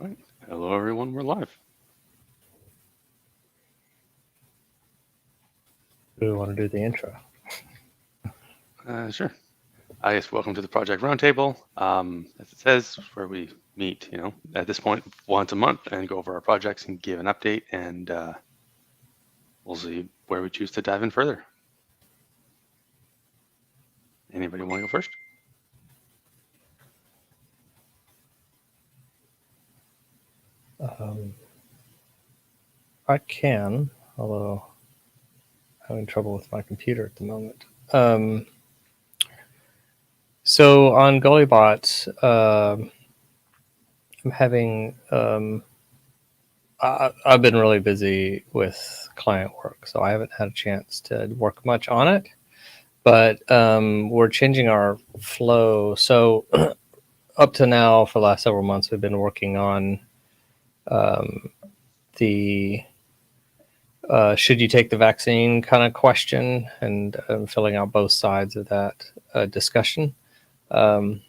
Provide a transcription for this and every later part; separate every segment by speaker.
Speaker 1: All right. Hello, everyone. We're live.
Speaker 2: Do we want to do the intro?
Speaker 1: Sure. I guess welcome to the Project Roundtable. As it says, where we meet, at this point once a month and go over our projects and give an update, and we'll see where we choose to dive in further. Anybody want to go first?
Speaker 2: I can, although I'm having trouble with my computer at the moment. So on Gollybot, I'm having. I've been really busy with client work, so I haven't had a chance to work much on it. But we're changing our flow. So up to now, for the last several months, we've been working on the should you take the vaccine kind of question, and filling out both sides of that discussion. But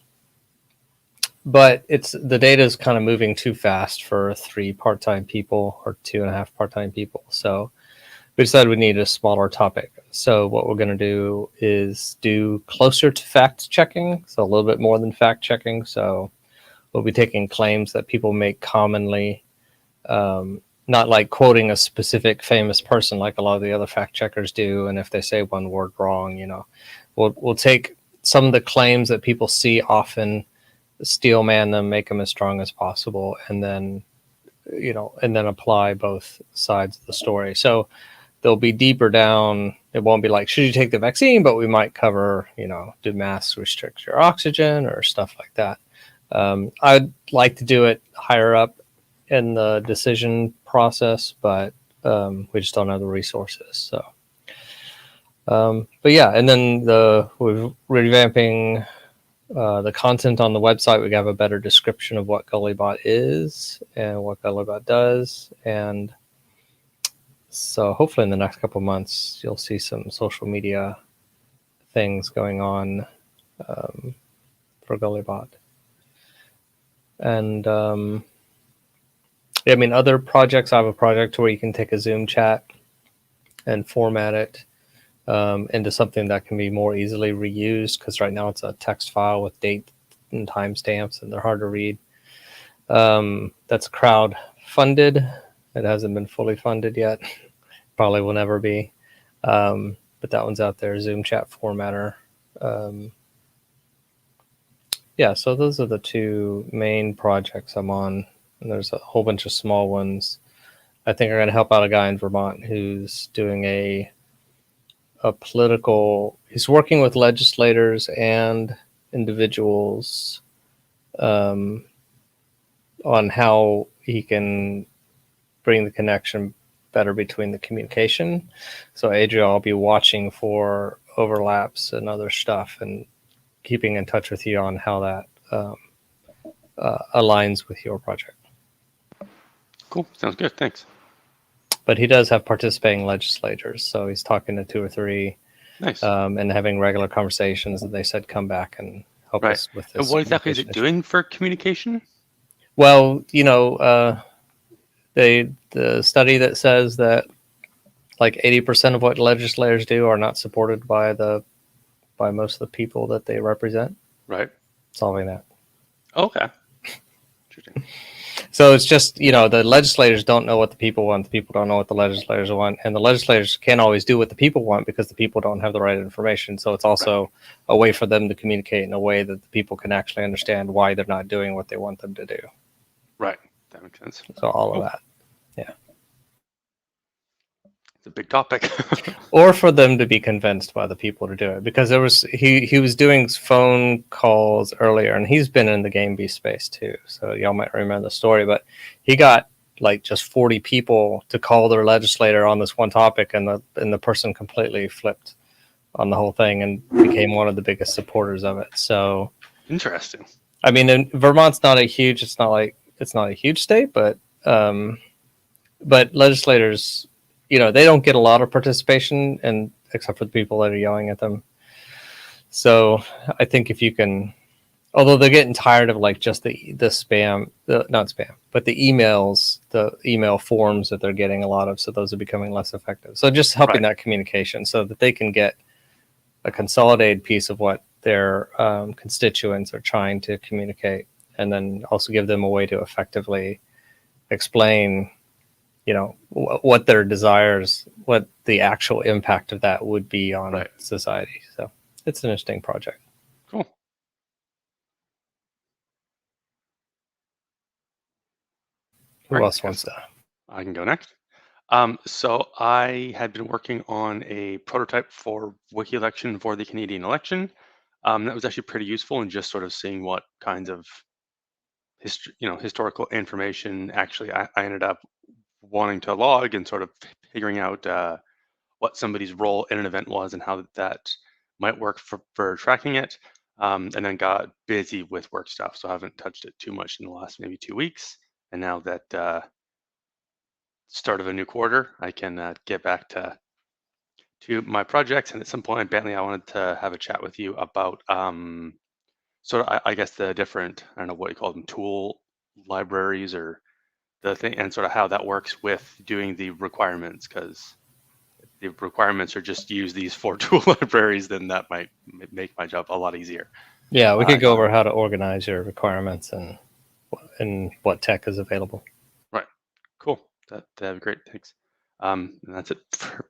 Speaker 2: the data is kind of moving too fast for 3 part-time people or 2.5 part-time people. So we decided we needed a smaller topic. So what we're going to do is do closer to fact checking. So a little bit more than fact checking. So we'll be taking claims that people make commonly, not like quoting a specific famous person like a lot of the other fact checkers do. And if they say one word wrong, we'll take some of the claims that people see often, steel man them, make them as strong as possible, and then apply both sides of the story. So they'll be deeper down. It won't be like, should you take the vaccine? But we might cover, do masks restrict your oxygen or stuff like that. I'd like to do it higher up in the decision process, but we just don't have the resources. So, but yeah, and then we're revamping the content on the website. We have a better description of what Gollybot is and what Gollybot does, and so hopefully in the next couple of months you'll see some social media things going on for Gollybot. And other projects. I have a project where you can take a Zoom chat and format it into something that can be more easily reused, because right now it's a text file with date and timestamps, and they're hard to read. That's crowd funded. It hasn't been fully funded yet. Probably will never be. But that one's out there, Zoom chat formatter. So those are the 2 main projects I'm on. And there's a whole bunch of small ones. I think I'm going to help out a guy in Vermont who's doing a political. He's working with legislators and individuals on how he can bring the connection better between the communication. So Adria, I'll be watching for overlaps and other stuff and keeping in touch with you on how that aligns with your project.
Speaker 1: Cool. Sounds good. Thanks.
Speaker 2: But he does have participating legislators, so he's talking to 2 or 3,
Speaker 1: nice,
Speaker 2: and having regular conversations. And they said come back and help us with this.
Speaker 1: And what exactly is it doing for communication?
Speaker 2: Well, the study that says that like 80% of what legislators do are not supported by most of the people that they represent.
Speaker 1: Right.
Speaker 2: Solving that.
Speaker 1: Okay. Interesting.
Speaker 2: So it's just, the legislators don't know what the people want. The people don't know what the legislators want. And the legislators can't always do what the people want because the people don't have the right information. So it's also a way for them to communicate in a way that the people can actually understand why they're not doing what they want them to do.
Speaker 1: Right. That makes sense.
Speaker 2: So all of that. Yeah.
Speaker 1: It's a big topic.
Speaker 2: Or for them to be convinced by the people to do it, because he was doing phone calls earlier, and he's been in the game B space too, so y'all might remember the story. But he got like just 40 people to call their legislator on this one topic, and the person completely flipped on the whole thing and became one of the biggest supporters of it. So
Speaker 1: interesting.
Speaker 2: I mean, Vermont's not a huge state, but legislators, they don't get a lot of participation, except for the people that are yelling at them. So I think if you can Although they're getting tired of like just the spam, not spam, but the emails, the email forms that they're getting a lot of. So those are becoming less effective. So just helping that communication so that they can get a consolidated piece of what their constituents are trying to communicate, and then also give them a way to effectively explain, what their desires, what the actual impact of that would be on society. So it's an interesting project.
Speaker 1: Cool.
Speaker 2: Who else wants to?
Speaker 1: I can go next. So I had been working on a prototype for wiki election for the Canadian election. That was actually pretty useful in just sort of seeing what kinds of historical information actually I ended up wanting to log, and sort of figuring out what somebody's role in an event was and how that might work for tracking it. And then got busy with work stuff, so I haven't touched it too much in the last maybe 2 weeks. And now that start of a new quarter, I can get back to my projects. And at some point, Bentley, I wanted to have a chat with you about sort of, I guess, the different, I don't know what you call them, tool libraries or the thing, and sort of how that works with doing the requirements. Because the requirements are just use these 4 tool libraries, then that might make my job a lot easier.
Speaker 2: Yeah, we could go over how to organize your requirements and what tech is available.
Speaker 1: Right. Cool. That'd be great. Thanks. And that's it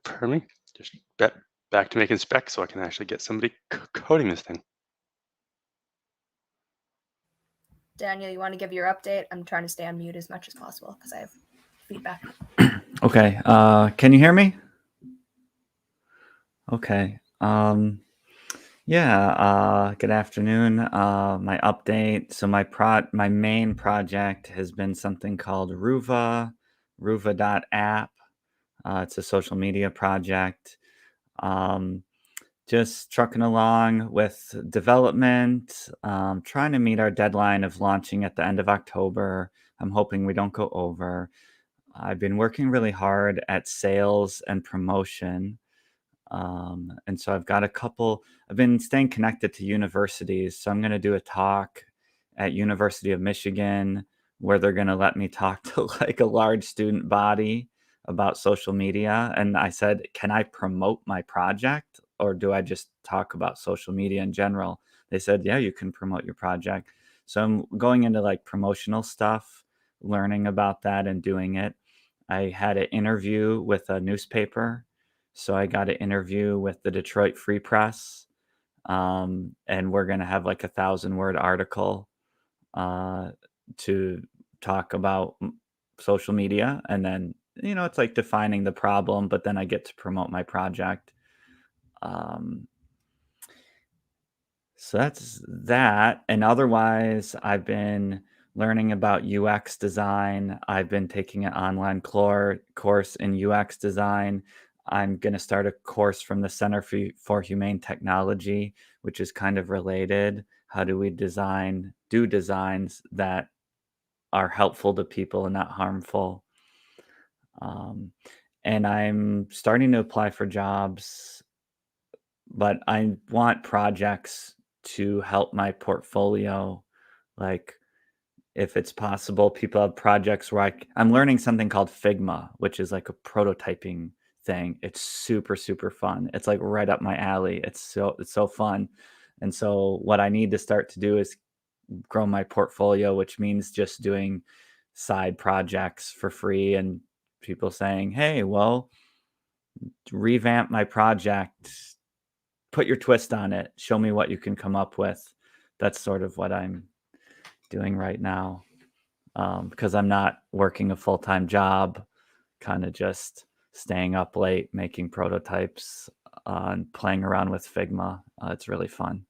Speaker 1: for me. Just back to making specs so I can actually get somebody coding this thing.
Speaker 3: Daniel, you want to give your update? I'm trying to stay on mute as much as possible because I have feedback.
Speaker 4: Okay. Can you hear me? Okay. Yeah. Good afternoon. My update. So my main project has been something called Ruva.app. It's a social media project. Just trucking along with development, trying to meet our deadline of launching at the end of October. I'm hoping we don't go over. I've been working really hard at sales and promotion. And so I've been staying connected to universities. So I'm going to do a talk at University of Michigan where they're going to let me talk to like a large student body about social media. And I said, can I promote my project, or do I just talk about social media in general? They said, yeah, you can promote your project. So I'm going into like promotional stuff, learning about that and doing it. I had an interview with a newspaper. So I got an interview with the Detroit Free Press. And we're going to have like 1,000-word article to talk about social media. And then, it's like defining the problem, but then I get to promote my project. So that's that. And otherwise, I've been learning about UX design. I've been taking an online course in UX design. I'm going to start a course from the Center for Humane Technology, which is kind of related. How do we do designs that are helpful to people and not harmful? And I'm starting to apply for jobs, but I want projects to help my portfolio. Like, if it's possible, people have projects where I'm learning something called Figma, which is like a prototyping thing. It's super, super fun. It's like right up my alley. It's so fun. And so what I need to start to do is grow my portfolio, which means just doing side projects for free, and people saying, hey, well, revamp my project, put your twist on it, show me what you can come up with. That's sort of what I'm doing right now, because I'm not working a full-time job, kind of just staying up late making prototypes and playing around with Figma. It's really fun.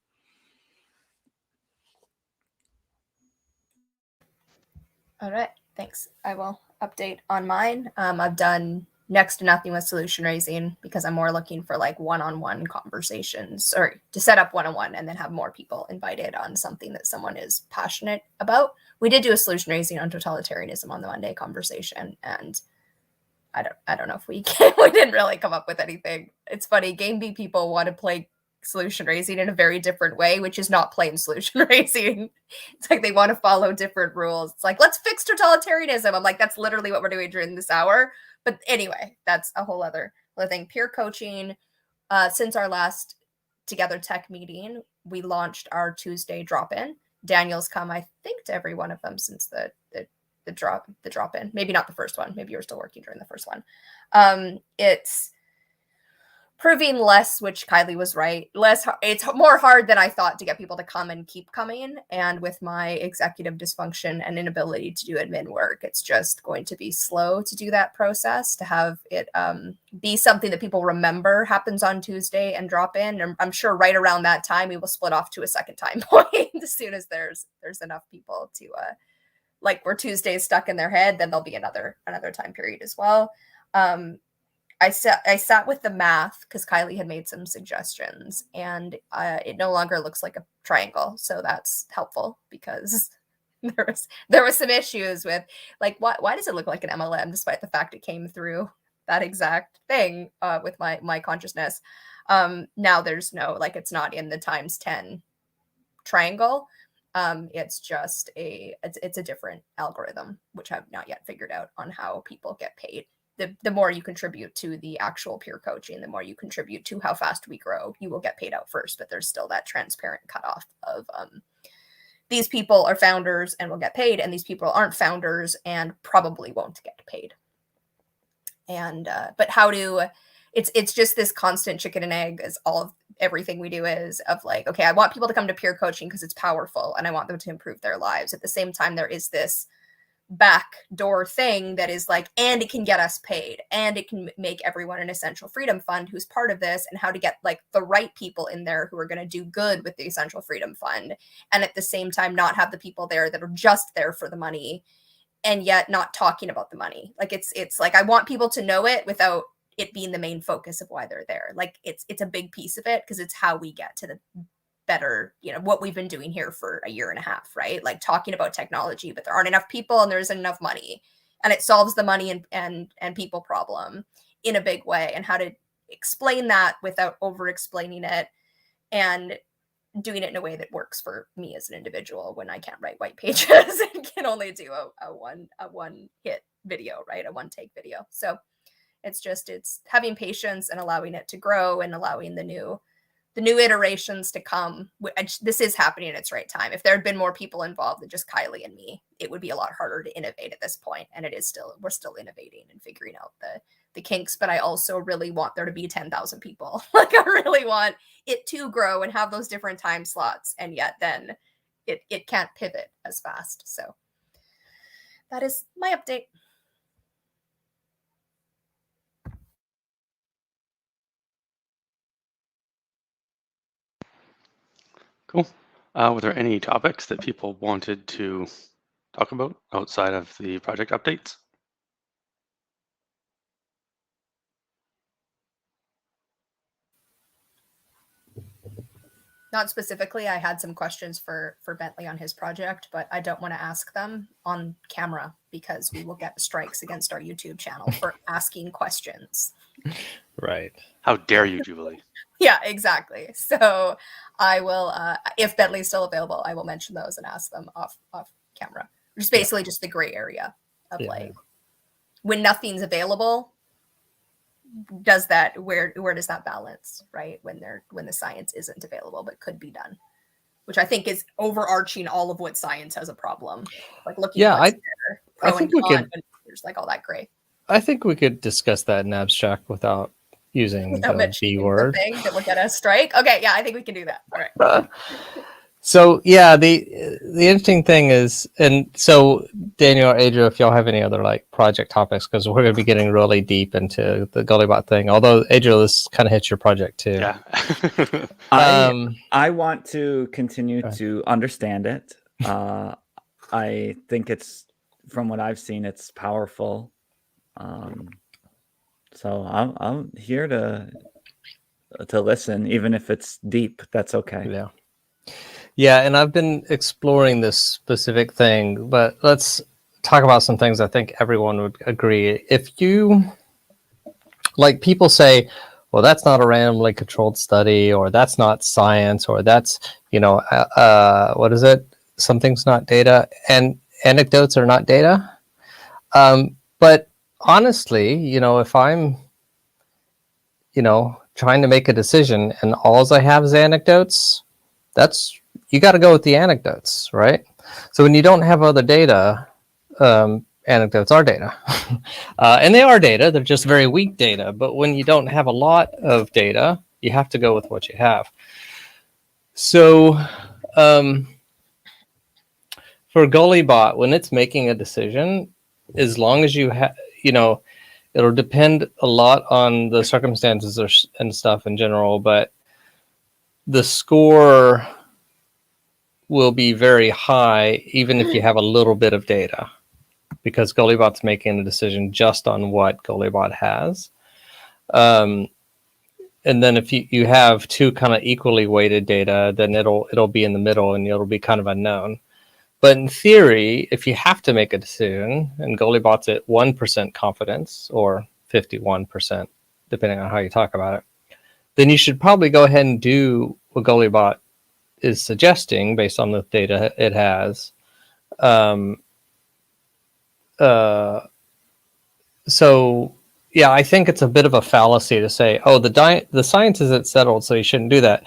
Speaker 3: All right, thanks. I will update on mine. I've done next to nothing with solution raising because I'm more looking for like one-on-one conversations, or to set up one-on-one and then have more people invited on something that someone is passionate about. We did do a solution raising on totalitarianism on the Monday conversation, and I don't know if we didn't really come up with anything. It's funny, Game B people want to play solution raising in a very different way, which is not plain solution raising. It's like they want to follow different rules. It's like, let's fix totalitarianism. I'm like, that's literally what we're doing during this hour. But anyway, that's a whole other thing. Peer coaching, since our last Together Tech meeting, we launched our Tuesday drop-in. Daniel's come, I think, to every one of them since the drop-in. Maybe not the first one. Maybe you were still working during the first one. It's proving less, which Kylie was right, it's more hard than I thought to get people to come and keep coming. And with my executive dysfunction and inability to do admin work, it's just going to be slow to do that process, to have it be something that people remember happens on Tuesday and drop in. And I'm sure right around that time, we will split off to a second time point as soon as there's enough people to like where Tuesday is stuck in their head, then there'll be another time period as well. I sat with the math because Kylie had made some suggestions, and it no longer looks like a triangle. So that's helpful because there was some issues with like, why does it look like an MLM despite the fact it came through that exact thing with my consciousness. Now there's no, like, it's not in the times 10 triangle. It's just it's a different algorithm, which I've not yet figured out on how people get paid. The more you contribute to the actual peer coaching, the more you contribute to how fast we grow, you will get paid out first. But there's still that transparent cutoff of these people are founders and will get paid, and these people aren't founders and probably won't get paid. And but how to, it's just this constant chicken and egg, as everything we do is, of like, okay, I want people to come to peer coaching because it's powerful and I want them to improve their lives. At the same time, there is this backdoor thing that is like, and it can get us paid, and it can make everyone an Essential Freedom Fund who's part of this, and how to get like the right people in there who are going to do good with the Essential Freedom Fund, and at the same time not have the people there that are just there for the money and yet not talking about the money. Like it's like, I want people to know it without it being the main focus of why they're there. Like it's a big piece of it because it's how we get to the better, what we've been doing here for a year and a half, right? Like talking about technology, but there aren't enough people and there isn't enough money, and it solves the money and people problem in a big way, and how to explain that without over explaining it and doing it in a way that works for me as an individual when I can't write white pages and can only do a one hit video, right? A one take video. So it's having patience and allowing it to grow and allowing the new iterations to come. This is happening in its right time. If there had been more people involved than just Kylie and me, it would be a lot harder to innovate at this point. And we're still innovating and figuring out the kinks, but I also really want there to be 10,000 people. Like I really want it to grow and have those different time slots. And yet then it can't pivot as fast. So that is my update.
Speaker 1: Cool. Were there any topics that people wanted to talk about outside of the project updates?
Speaker 3: Not specifically. I had some questions for Bentley on his project, but I don't want to ask them on camera because we will get strikes against our YouTube channel for asking questions.
Speaker 2: Right.
Speaker 1: How dare you, Jubilee?
Speaker 3: Yeah, exactly. So I will, if Bentley's still available, I will mention those and ask them off camera. Which is basically just the gray area of like, when nothing's available, where does that balance, right? When the science isn't available but could be done, which I think is overarching all of what science has a problem. Like looking at what's there, pro and con, and there's like all that gray.
Speaker 2: I think we could discuss that in abstract without using the B word.
Speaker 3: The thing that would get a strike. Okay, yeah, I think we can do that. All right.
Speaker 2: So yeah, the interesting thing is, and so Daniel or Adria, if y'all have any other like project topics, because we're going to be getting really deep into the Gullybot thing. Although Adria, this kind of hits your project too.
Speaker 1: Yeah.
Speaker 4: I want to continue to understand it. I think it's, from what I've seen, it's powerful. So I'm here to listen, even if it's deep. That's okay.
Speaker 2: Yeah. Yeah, and I've been exploring this specific thing, but let's talk about some things I think everyone would agree. If you, like, people say, well, that's not a randomly controlled study, or that's not science, or that's, what is it? Something's not data, and anecdotes are not data. But honestly, if I'm, trying to make a decision and all I have is anecdotes, you got to go with the anecdotes, right? So when you don't have other data, anecdotes are data. And they are data, they're just very weak data. But when you don't have a lot of data, you have to go with what you have. So for Gollybot, when it's making a decision, as long as you have, it'll depend a lot on the circumstances and stuff in general, but the score will be very high even if you have a little bit of data, because Gollybot's making a decision just on what Gollybot has. And then if you have two kind of equally weighted data, then it'll be in the middle and it'll be kind of unknown. But in theory, if you have to make a decision and Gollybot's at 1% confidence or 51%, depending on how you talk about it, then you should probably go ahead and do what Gollybot is suggesting based on the data it has. So yeah, I think it's a bit of a fallacy to say, oh, the science isn't settled, so you shouldn't do that.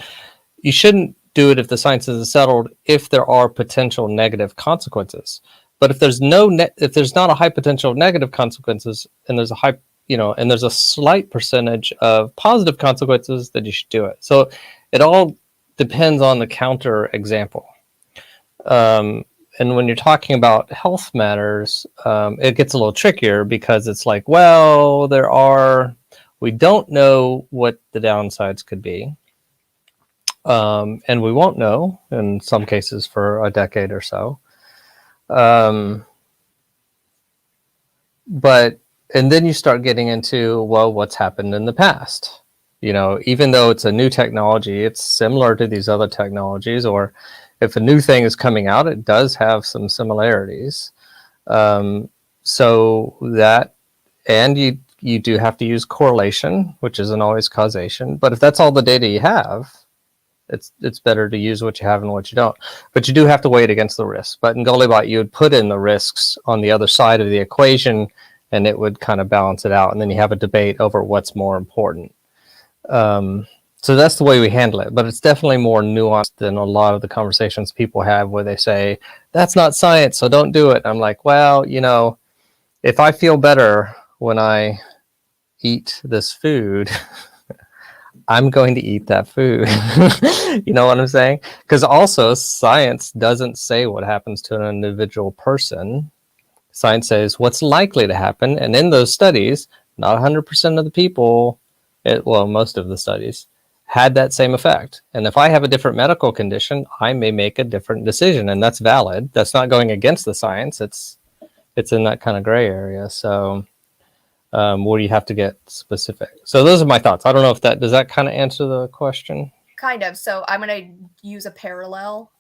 Speaker 2: You shouldn't do it if the science isn't settled, if there are potential negative consequences. But if there's if there's not a high potential of negative consequences, and there's a high, and there's a slight percentage of positive consequences, then you should do it. So it all depends on the counter example. And when you're talking about health matters, it gets a little trickier, because it's like, well, we don't know what the downsides could be. And we won't know in some cases for a decade or so. And then you start getting into, well, what's happened in the past? Even though it's a new technology, it's similar to these other technologies, or if a new thing is coming out, it does have some similarities. So that, and you do have to use correlation, which isn't always causation. But if that's all the data you have, it's better to use what you have and what you don't. But you do have to weigh it against the risks. But in Gollybot, you would put in the risks on the other side of the equation, and it would kind of balance it out. And then you have a debate over what's more important. So that's the way we handle it. But it's definitely more nuanced than a lot of the conversations people have where they say, that's not science, so don't do it. I'm like, well, if I feel better when I eat this food, I'm going to eat that food. You know what I'm saying? Because also science doesn't say what happens to an individual person. Science says what's likely to happen. And in those studies, not 100% of the people, most of the studies, had that same effect. And if I have a different medical condition, I may make a different decision, and that's valid. That's not going against the science. It's in that kind of gray area. So where you have to get specific. So those are my thoughts. I don't know if does that kind of answer the question?
Speaker 3: Kind of. So I'm going to use a parallel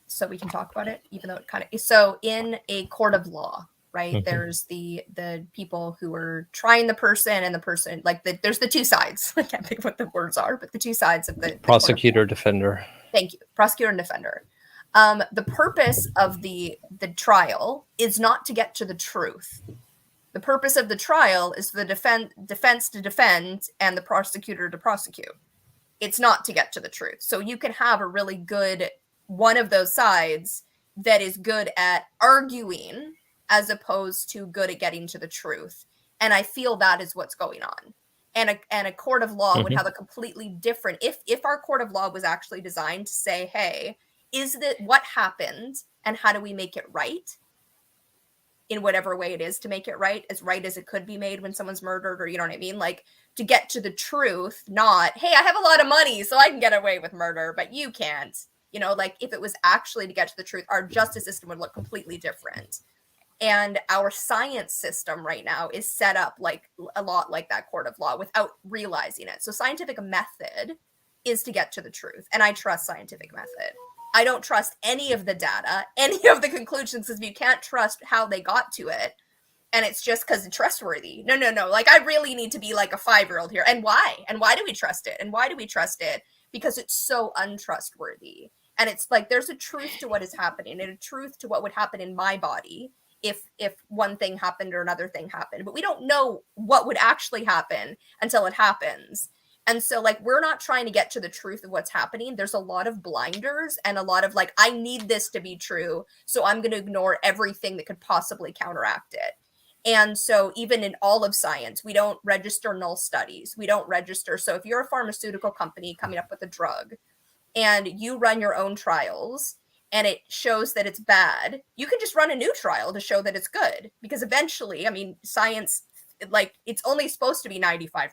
Speaker 3: so we can talk about it, even though it kind of, so in a court of law, right? Mm-hmm. There's the people who are trying the person, and the person, there's the two sides. I can't think of what the words are, but the two sides of the
Speaker 2: prosecutor, defender.
Speaker 3: Thank you. Prosecutor and defender. The purpose of the trial is not to get to the truth. The purpose of the trial is for the defense to defend and the prosecutor to prosecute. It's not to get to the truth. So you can have a really good one of those sides that is good at arguing as opposed to good at getting to the truth. And I feel that is what's going on. And a court of law would have a completely different, if our court of law was actually designed to say, hey, is that what happened and how do we make it right? In whatever way it is to make it right as it could be made when someone's murdered, or you know what I mean? Like, to get to the truth, not, hey, I have a lot of money so I can get away with murder, but you can't. If it was actually to get to the truth, our justice system would look completely different. And our science system right now is set up like a lot like that court of law without realizing it. So scientific method is to get to the truth. And I trust scientific method. I don't trust any of the data, any of the conclusions, because you can't trust how they got to it. and it's just because it's trustworthy. No. Like, I really need to be like a 5-year-old here. And why? And why do we trust it? And why do we trust it? Because it's so untrustworthy. And it's like, there's a truth to what is happening, and a truth to what would happen in my body if one thing happened or another thing happened. But we don't know what would actually happen until it happens. And so, like, we're not trying to get to the truth of what's happening. There's a lot of blinders and a lot of like, I need this to be true, so I'm going to ignore everything that could possibly counteract it. And so even in all of science, we don't register null studies. We don't register. So if you're a pharmaceutical company coming up with a drug and you run your own trials and it shows that it's bad, you can just run a new trial to show that it's good. Because eventually, I mean, science, like, it's only supposed to be 95%.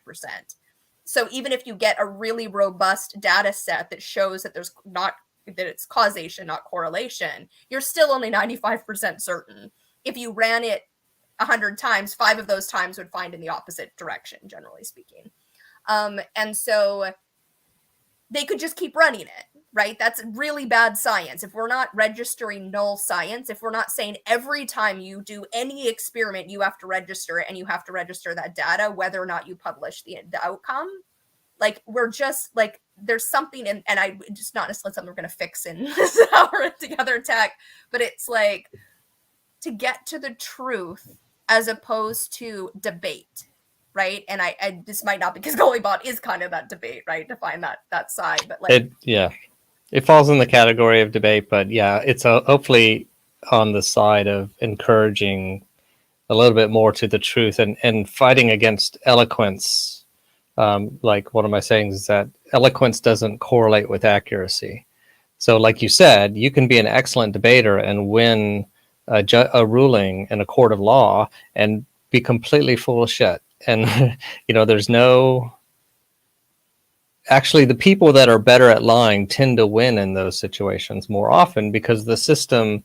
Speaker 3: So even if you get a really robust data set that shows that it's causation, not correlation, you're still only 95% certain. If you ran it 100 times, 5 of those times would find in the opposite direction, generally speaking. And so they could just keep running it, right? That's really bad science. If we're not registering null science, if we're not saying every time you do any experiment, you have to register it and you have to register that data, whether or not you publish the outcome, like, we're just like, there's something in, and I just not necessarily something we're going to fix in this hour together tech, but it's like to get to the truth as opposed to debate. Right. And I this might not, because Golibot is kind of that debate, right? To find that side. But like,
Speaker 2: it falls in the category of debate, but yeah, it's hopefully on the side of encouraging a little bit more to the truth and fighting against eloquence. Like one of my sayings is that eloquence doesn't correlate with accuracy. So like you said, you can be an excellent debater and win a ruling in a court of law and be completely full of shit. And, there's no... Actually, the people that are better at lying tend to win in those situations more often because the system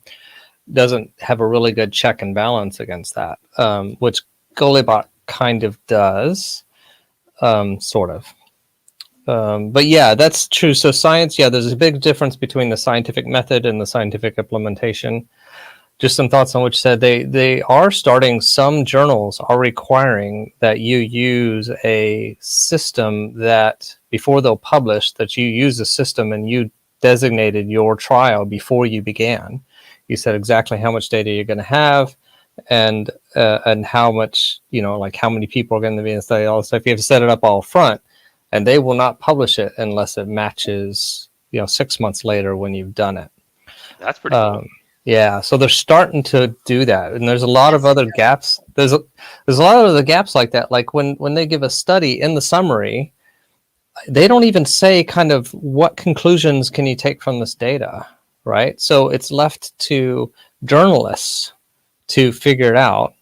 Speaker 2: doesn't have a really good check and balance against that, which Golibot kind of does, sort of. But yeah, that's true. So science, there's a big difference between the scientific method and the scientific implementation. Just some thoughts on which said they are starting, some journals are requiring that you use a system that before they'll publish, that you use a system and you designated your trial before you began. You said exactly how much data you're going to have and how much, like how many people are going to be in the study, all this stuff. You have to set it up all front, and they will not publish it unless it matches, 6 months later when you've done it.
Speaker 1: That's pretty cool.
Speaker 2: Yeah, so they're starting to do that, and there's a lot of other gaps. There's a lot of other gaps like that. Like when they give a study in the summary, they don't even say kind of what conclusions can you take from this data, right? So it's left to journalists to figure it out.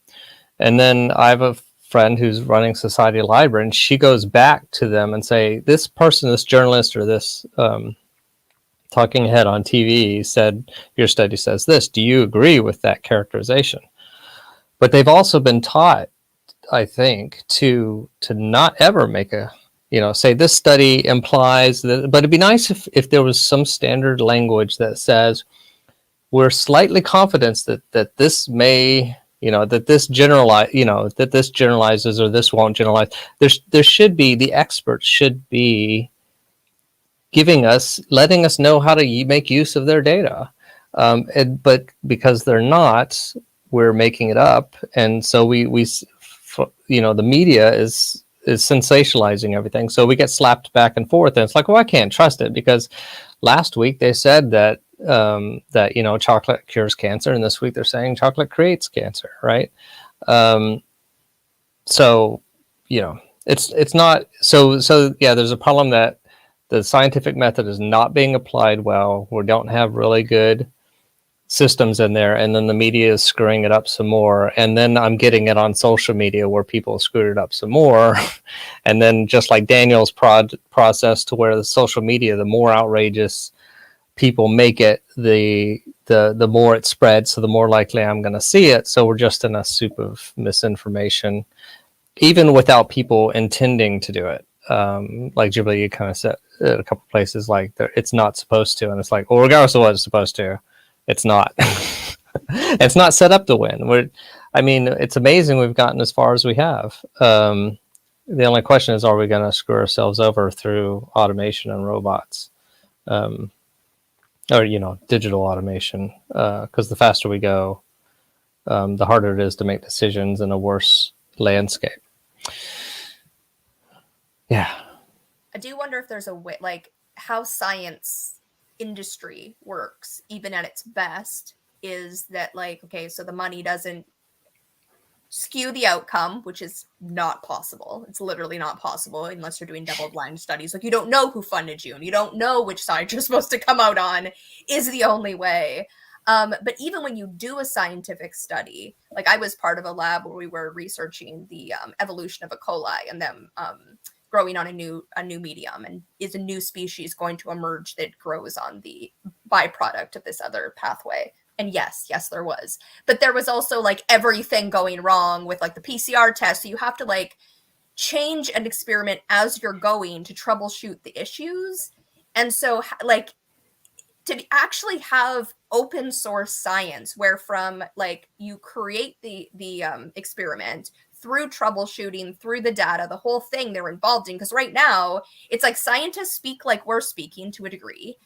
Speaker 2: And then I have a friend who's running Society Library, and she goes back to them and say, this person, this journalist, or this talking head on TV said, your study says this. Do you agree with that characterization? But they've also been taught, I think, to not ever make a, say this study implies that, but it'd be nice if there was some standard language that says, we're slightly confident that this may, that this that this generalizes or this won't generalize. There should be, the experts should be letting us know how to make use of their data. But because they're not, we're making it up. And so we the media is sensationalizing everything. So we get slapped back and forth, and it's like, well, I can't trust it because last week they said that chocolate cures cancer, and this week they're saying chocolate creates cancer, right? So it's not so yeah, there's a problem that the scientific method is not being applied well. We don't have really good systems in there, and then the media is screwing it up some more, and then I'm getting it on social media where people screwed it up some more. And then just like Daniel's process, to where the social media, the more outrageous people make it, the more it spreads, so the more likely I'm going to see it. So we're just in a soup of misinformation, even without people intending to do it. Like Ghibli, you kind of said at a couple places, like it's not supposed to, and it's like, well, regardless of what it's supposed to, it's not. It's not set up to win. I mean, it's amazing we've gotten as far as we have. The only question is, are we going to screw ourselves over through automation and robots? Or, digital automation, because the faster we go, the harder it is to make decisions in a worse landscape. Yeah.
Speaker 3: I do wonder if there's a way, like how science industry works, even at its best, is that like, okay, so the money doesn't skew the outcome, which is not possible. It's literally not possible unless you're doing double-blind studies. Like, you don't know who funded you, and you don't know which side you're supposed to come out on is the only way. But even when you do a scientific study, like I was part of a lab where we were researching the evolution of E. coli and them growing on a new medium, and is a new species going to emerge that grows on the byproduct of this other pathway. And yes, there was. But there was also like everything going wrong with like the PCR test. So you have to like change an experiment as you're going to troubleshoot the issues. And so like to actually have open source science where from like you create the experiment through troubleshooting, through the data, the whole thing they're involved in. Because right now it's like scientists speak like we're speaking to a degree.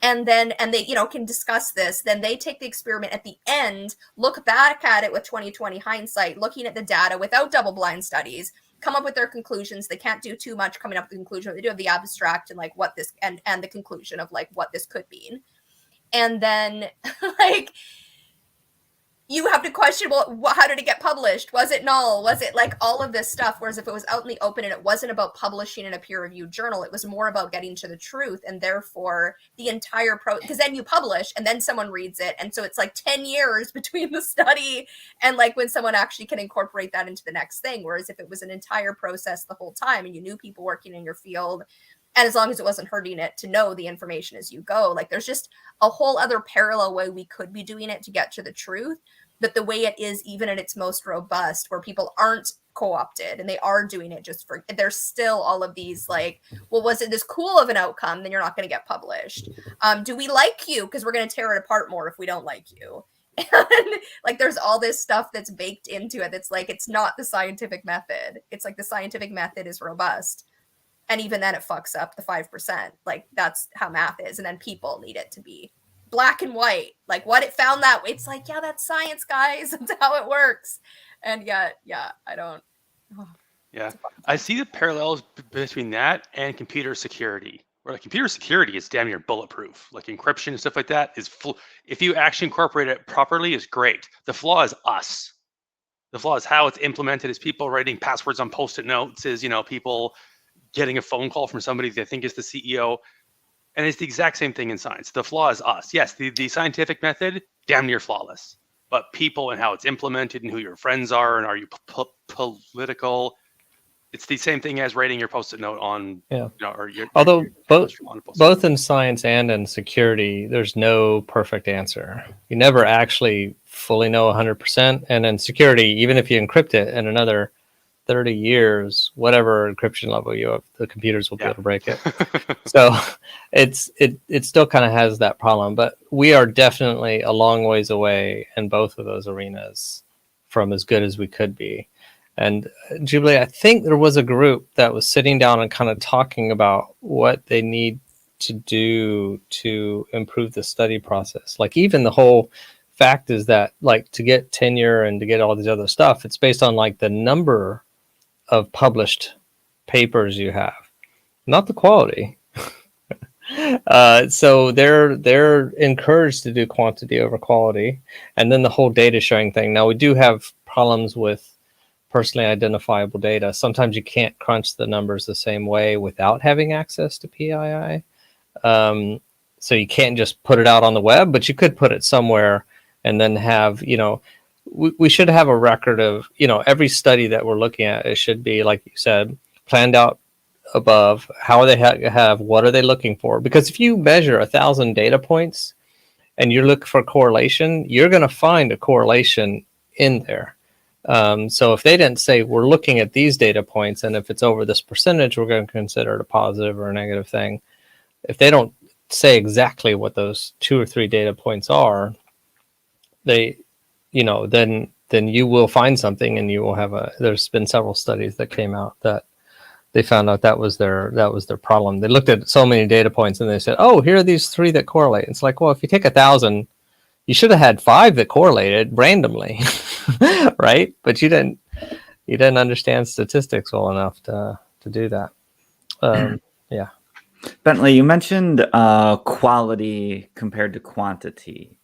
Speaker 3: And they, can discuss this. Then they take the experiment at the end, look back at it with 2020 hindsight, looking at the data without double-blind studies, come up with their conclusions. They can't do too much coming up with the conclusion. They do have the abstract and like what this and the conclusion of like what this could mean. And then like you have to question, well, how did it get published? Was it null? Was it like all of this stuff? Whereas if it was out in the open and it wasn't about publishing in a peer-reviewed journal, it was more about getting to the truth. And therefore the entire because then you publish and then someone reads it. And so it's like 10 years between the study and like when someone actually can incorporate that into the next thing. Whereas if it was an entire process the whole time and you knew people working in your field, and as long as it wasn't hurting it to know the information as you go, like there's just a whole other parallel way we could be doing it to get to the truth. But the way it is, even at its most robust, where people aren't co-opted and they are doing it just for, there's still all of these like, well, was it this cool of an outcome? Then you're not going to get published. Do we like you? Because we're going to tear it apart more if we don't like you. And like, there's all this stuff that's baked into it. That's like, it's not the scientific method. It's like the scientific method is robust. And even then it fucks up the 5%. Like that's how math is. And then people need it to be black and white, like what it found that way. It's like, yeah, that's science, guys. That's how it works. And yet, I don't. Oh,
Speaker 1: yeah, I see the parallels between that and computer security. Where like computer security is damn near bulletproof. Like encryption and stuff like that is full. If you actually incorporate it properly, is great. The flaw is us. The flaw is how it's implemented. Is people writing passwords on Post-it notes? Is people getting a phone call from somebody they think is the CEO? And it's the exact same thing in science. The flaw is us. Yes, the scientific method, damn near flawless. But people and how it's implemented and who your friends are and are you political, it's the same thing as writing your Post-it note on,
Speaker 2: Although both in science and in security, there's no perfect answer. You never actually fully know 100%. And in security, even if you encrypt it in another 30 years, whatever encryption level you have, the computers will be able to break it. So it still kind of has that problem, but we are definitely a long ways away in both of those arenas from as good as we could be. And Jubilee, I think there was a group that was sitting down and kind of talking about what they need to do to improve the study process. Like even the whole fact is that like to get tenure and to get all these other stuff, it's based on like the number of published papers you have, not the quality. So they're encouraged to do quantity over quality, and then the whole data sharing thing. Now we do have problems with personally identifiable data. Sometimes you can't crunch the numbers the same way without having access to PII. So you can't just put it out on the web, but you could put it somewhere and then have, we should have a record of, every study that we're looking at. It should be, like you said, planned out above. How are they have, what are they looking for? Because if you measure 1,000 data points and you look for correlation, you're going to find a correlation in there. So if they didn't say we're looking at these data points, and if it's over this percentage, we're going to consider it a positive or a negative thing. If they don't say exactly what those 2 or 3 data points are, they, then you will find something, and you will have there's been several studies that came out that they found out that was their problem. They looked at so many data points and they said, oh, here are these 3 that correlate. It's like, well, if you take 1,000, you should have had 5 that correlated randomly, right? But you didn't understand statistics well enough to do that. Yeah.
Speaker 4: Bentley, you mentioned quality compared to quantity.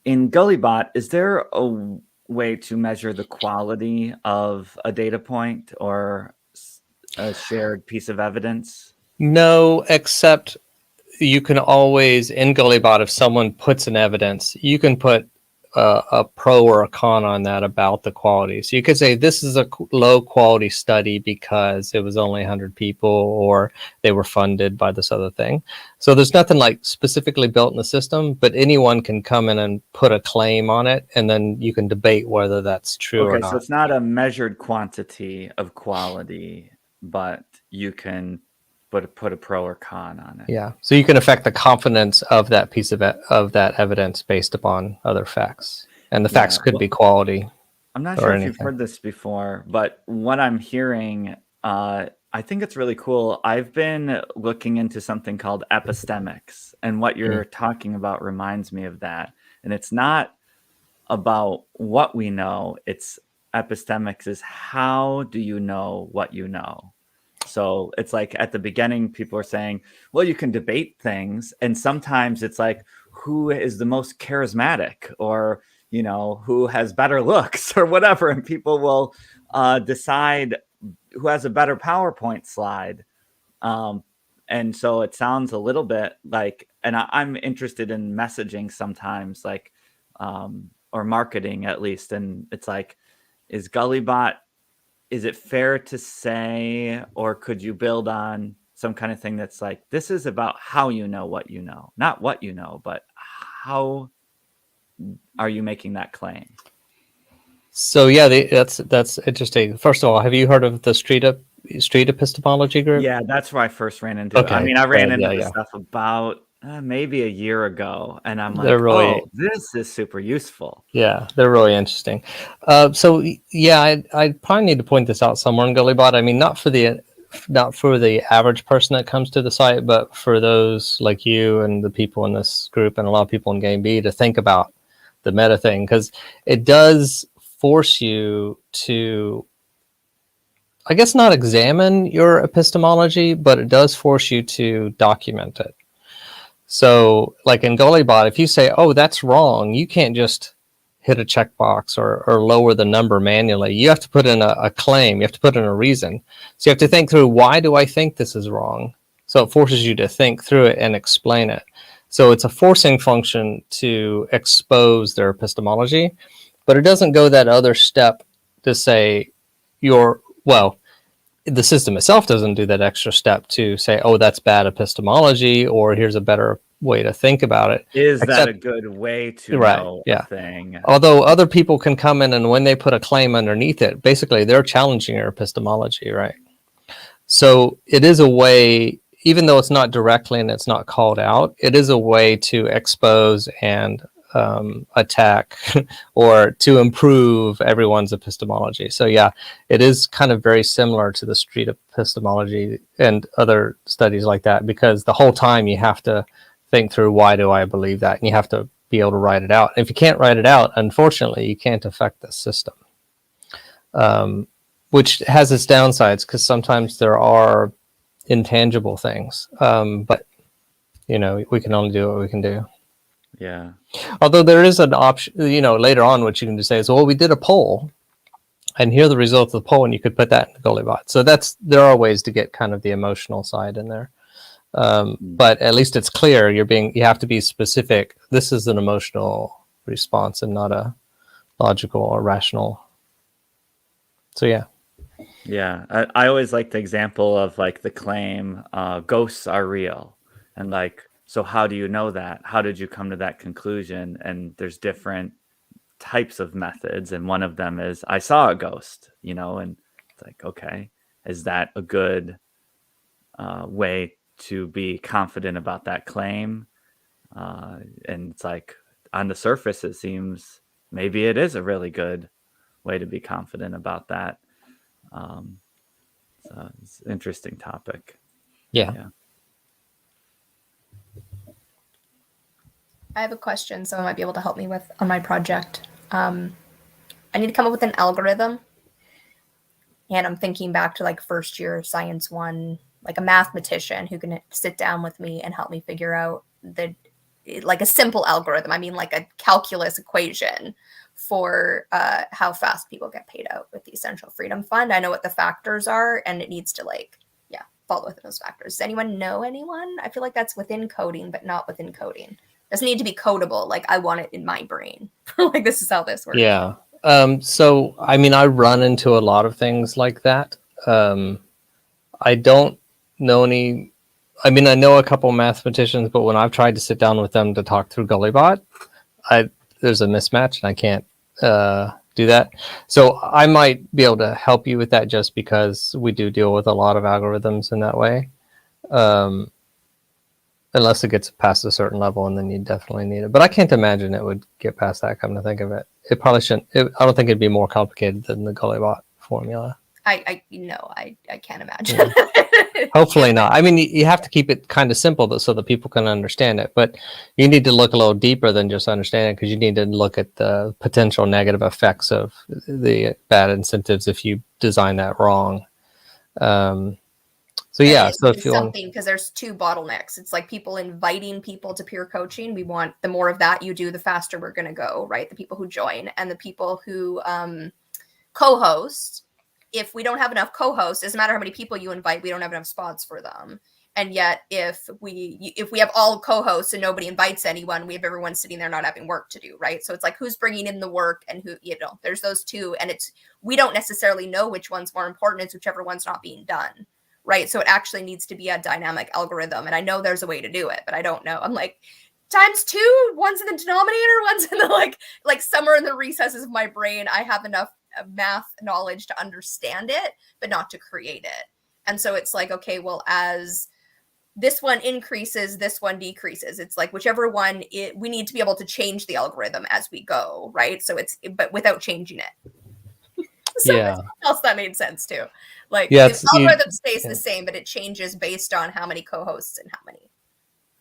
Speaker 4: In Gullybot, is there a way to measure the quality of a data point or a shared piece of evidence?
Speaker 2: No, except you can always, in Gullybot, if someone puts an evidence, you can put a pro or a con on that about the quality. So you could say this is a low quality study because it was only 100 people, or they were funded by this other thing. So there's nothing like specifically built in the system, but anyone can come in and put a claim on it, and then you can debate whether that's true or not.
Speaker 4: So it's not a measured quantity of quality, but you can put a pro or con on it.
Speaker 2: Yeah, so you can affect the confidence of that piece of that evidence based upon other facts, and the facts could be quality.
Speaker 4: I'm not sure if you've heard this before, but what I'm hearing, I think it's really cool. I've been looking into something called epistemics, and what you're talking about reminds me of that. And it's not about what we know, it's epistemics is how do you know what you know? So it's like at the beginning, people are saying, well, you can debate things. And sometimes it's like, who is the most charismatic, or, who has better looks or whatever. And people will decide who has a better PowerPoint slide. And so it sounds a little bit like, and I'm interested in messaging sometimes, like, or marketing at least. And it's like, is Gullybot, is it fair to say, or could you build on some kind of thing that's like, this is about how you know what you know, not what you know, but how are you making that claim?
Speaker 2: So yeah, that's interesting. First of all, have you heard of the street epistemology group?
Speaker 4: Yeah, that's where I first ran into it. I mean, I ran into this stuff about maybe a year ago, and I'm like, oh, this is super useful.
Speaker 2: Yeah, they're really interesting. So yeah, I probably need to point this out somewhere in Gullybot. I mean, not for the average person that comes to the site, but for those like you and the people in this group and a lot of people in Game B to think about the meta thing, because it does force you to, I guess, not examine your epistemology, but it does force you to document it. So like in Gullybot, if you say, oh, that's wrong, you can't just hit a checkbox or lower the number manually. You have to put in a claim. You have to put in a reason. So you have to think through, why do I think this is wrong? So it forces you to think through it and explain it. So it's a forcing function to expose their epistemology, but it doesn't go that other step to say the system itself doesn't do that extra step to say, oh, that's bad epistemology, or here's a better way to think about it.
Speaker 4: Is that a good way to know a thing?
Speaker 2: Although other people can come in, and when they put a claim underneath it, basically they're challenging your epistemology, right? So it is a way, even though it's not directly and it's not called out, it is a way to expose and attack or to improve everyone's epistemology. So yeah, it is kind of very similar to the street epistemology and other studies like that, because the whole time you have to think through, why do I believe that? And you have to be able to write it out. And if you can't write it out, unfortunately, you can't affect the system, which has its downsides, because sometimes there are intangible things. But, we can only do what we can do.
Speaker 4: Yeah.
Speaker 2: Although there is an option, later on, what you can just say is, well, we did a poll, and here are the results of the poll, and you could put that in the Gullybot. So there are ways to get kind of the emotional side in there. But at least it's clear you have to be specific. This is an emotional response and not a logical or rational. So yeah.
Speaker 4: Yeah. I always like the example of like the claim, ghosts are real. And like, so how do you know that? How did you come to that conclusion? And there's different types of methods. And one of them is, I saw a ghost, and it's like, okay, is that a good way to be confident about that claim? And it's like, on the surface, it seems maybe it is a really good way to be confident about that. So it's an interesting topic.
Speaker 2: Yeah.
Speaker 3: I have a question someone might be able to help me with on my project. I need to come up with an algorithm. And I'm thinking back to like first year Science 1, like a mathematician who can sit down with me and help me figure out like a simple algorithm. I mean, like a calculus equation for how fast people get paid out with the Essential Freedom Fund. I know what the factors are, and it needs to follow within those factors. Does anyone know anyone? I feel like that's within coding, but not within coding. It doesn't need to be codable. Like I want it in my brain. Like this is how this works.
Speaker 2: Yeah. So, I mean, I run into a lot of things like that. I don't know any. I mean, I know a couple mathematicians, but when I've tried to sit down with them to talk through Gullybot, there's a mismatch, and I can't do that. So I might be able to help you with that, just because we do deal with a lot of algorithms in that way. Unless it gets past a certain level, and then you definitely need it. But I can't imagine it would get past that. Come to think of it, it probably shouldn't. I don't think it'd be more complicated than the Gullybot formula.
Speaker 3: I can't imagine.
Speaker 2: Yeah. Hopefully not. I mean, you have to keep it kind of simple so that people can understand it. But you need to look a little deeper than just understand it, because you need to look at the potential negative effects of the bad incentives if you design that wrong. So yeah, so if you want
Speaker 3: something, because there's two bottlenecks. It's like people inviting people to peer coaching. We want the more of that you do, the faster we're going to go, right? The people who join and the people who co-host. If we don't have enough co-hosts, it doesn't matter how many people you invite, we don't have enough spots for them. And yet if we have all co-hosts and nobody invites anyone, we have everyone sitting there not having work to do, right? So it's like, who's bringing in the work, and who, there's those two, and we don't necessarily know which one's more important. It's whichever one's not being done, right? So it actually needs to be a dynamic algorithm, and I know there's a way to do it, but I don't know. I'm like, times two, one's in the denominator, one's in the like somewhere in the recesses of my brain, I have enough math knowledge to understand it, but not to create it. And so it's like, okay, well, as this one increases, this one decreases. It's like whichever one we need to be able to change the algorithm as we go, right? So but without changing it. So
Speaker 2: yeah.
Speaker 3: else that made sense too. Like
Speaker 2: the
Speaker 3: algorithm stays the same, but it changes based on how many co-hosts and how many.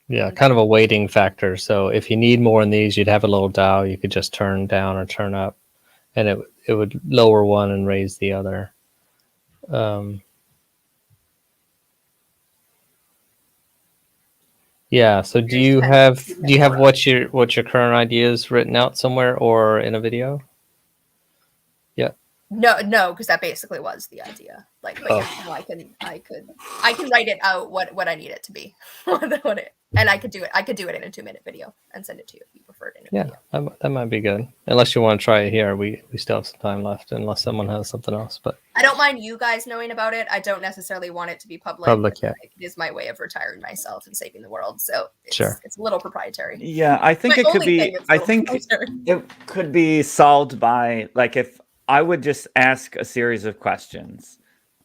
Speaker 2: Yeah, kind of a weighting factor. So if you need more in these, you'd have a little dial you could just turn down or turn up, and it would lower one and raise the other. Yeah. So do you have what your current ideas written out somewhere or in a video? Yeah.
Speaker 3: No, because that basically was the idea. Like, but I can write it out what I need it to be, and I could do it. I could do it in a 2-minute video and send it to you if you prefer it in a video.
Speaker 2: That might be good. Unless you want to try it here, we still have some time left. Unless someone has something else, but
Speaker 3: I don't mind you guys knowing about it. I don't necessarily want it to be public.
Speaker 2: Yeah.
Speaker 3: It is my way of retiring myself and saving the world. So it's a little proprietary.
Speaker 4: Yeah, I think it could be. I think it could be solved by, like, if I would just ask a series of questions.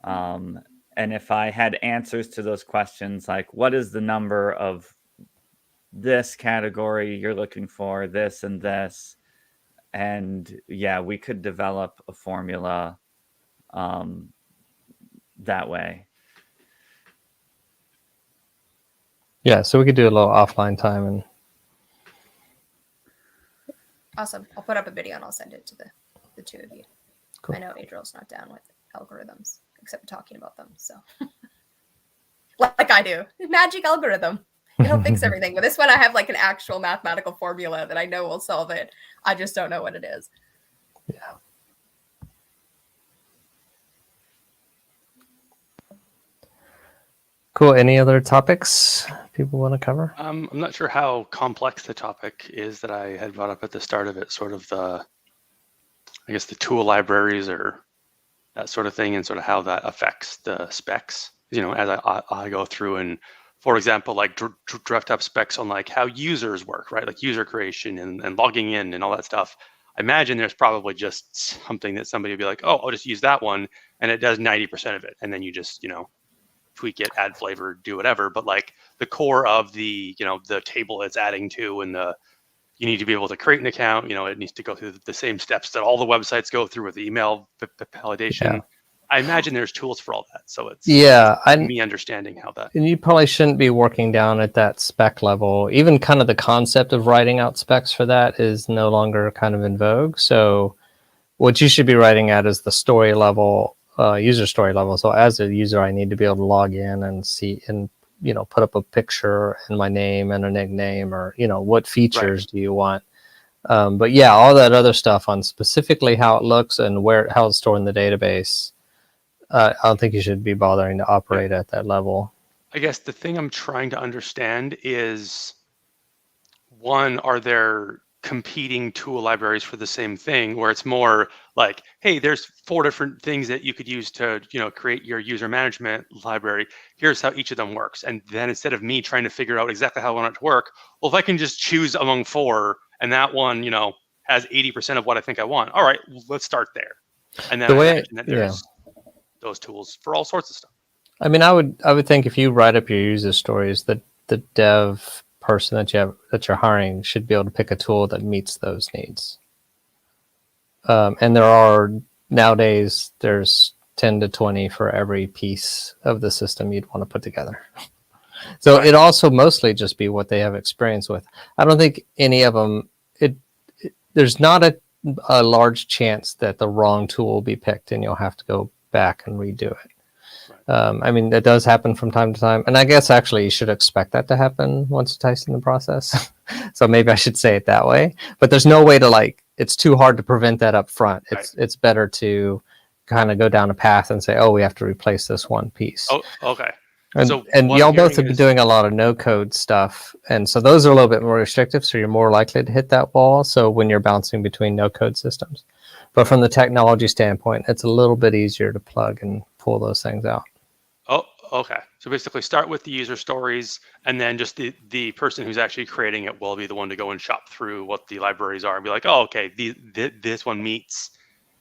Speaker 4: And if I had answers to those questions, like, what is the number of this category you're looking for, this and this, and yeah, we could develop a formula that way.
Speaker 2: Yeah, so we could do a little offline time. And
Speaker 3: awesome. I'll put up a video and I'll send it to the two of you.
Speaker 2: Cool.
Speaker 3: I know Adriel's not down with algorithms, except talking about them. So, like I do, magic algorithm. It'll fix everything. But this one, I have like an actual mathematical formula that I know will solve it. I just don't know what it is.
Speaker 2: Yeah. Cool. Any other topics people want to cover?
Speaker 1: I'm not sure how complex the topic is that I had brought up at the start of it, sort of the tool libraries or that sort of thing, and sort of how that affects the specs. As I go through and, for example, like draft up specs on like how users work, right? Like user creation and logging in and all that stuff. I imagine there's probably just something that somebody would be like, oh, I'll just use that one, and it does 90% of it, and then you just tweak it, add flavor, do whatever. But like the core of the the table it's adding to, and the you need to be able to create an account. You know, it needs to go through the same steps that all the websites go through with email validation.
Speaker 2: Yeah.
Speaker 1: I imagine there's tools for all that. So it's me understanding how that.
Speaker 2: And you probably shouldn't be working down at that spec level. Even kind of the concept of writing out specs for that is no longer kind of in vogue. So what you should be writing at is the story level, user story level. So as a user, I need to be able to log in and see and, you know, put up a picture and my name and a nickname, or, you know, what features do you want? But yeah, all that other stuff on specifically how it looks and how it's stored in the database. I don't think you should be bothering to operate at that level.
Speaker 1: I guess the thing I'm trying to understand is, one, are there competing tool libraries for the same thing, where it's more like, hey, there's 4 different things that you could use to, you know, create your user management library. Here's how each of them works. And then instead of me trying to figure out exactly how I want it to work, well, if I can just choose among 4 and that one, you know, has 80% of what I think I want, all right, let's start there. And then I imagine that there's those tools for all sorts of stuff.
Speaker 2: I mean, I would think if you write up your user stories, that the dev person that you're hiring should be able to pick a tool that meets those needs. And there are nowadays there's 10 to 20 for every piece of the system you'd want to put together. So it also mostly just be what they have experience with. I don't think any of them. There's not a large chance that the wrong tool will be picked and you'll have to go back and redo it. I mean, that does happen from time to time. And I guess actually you should expect that to happen once or twice in the process. So maybe I should say it that way. But there's no way to it's too hard to prevent that up front. It's better to kind of go down a path and say, oh, we have to replace this one piece.
Speaker 1: Oh, okay.
Speaker 2: And y'all both have been doing a lot of no-code stuff. And so those are a little bit more restrictive. So you're more likely to hit that wall. So when you're bouncing between no-code systems. But from the technology standpoint, it's a little bit easier to plug and pull those things out.
Speaker 1: Oh, okay. So basically start with the user stories, and then just the person who's actually creating it will be the one to go and shop through what the libraries are and be like, oh, okay, this one meets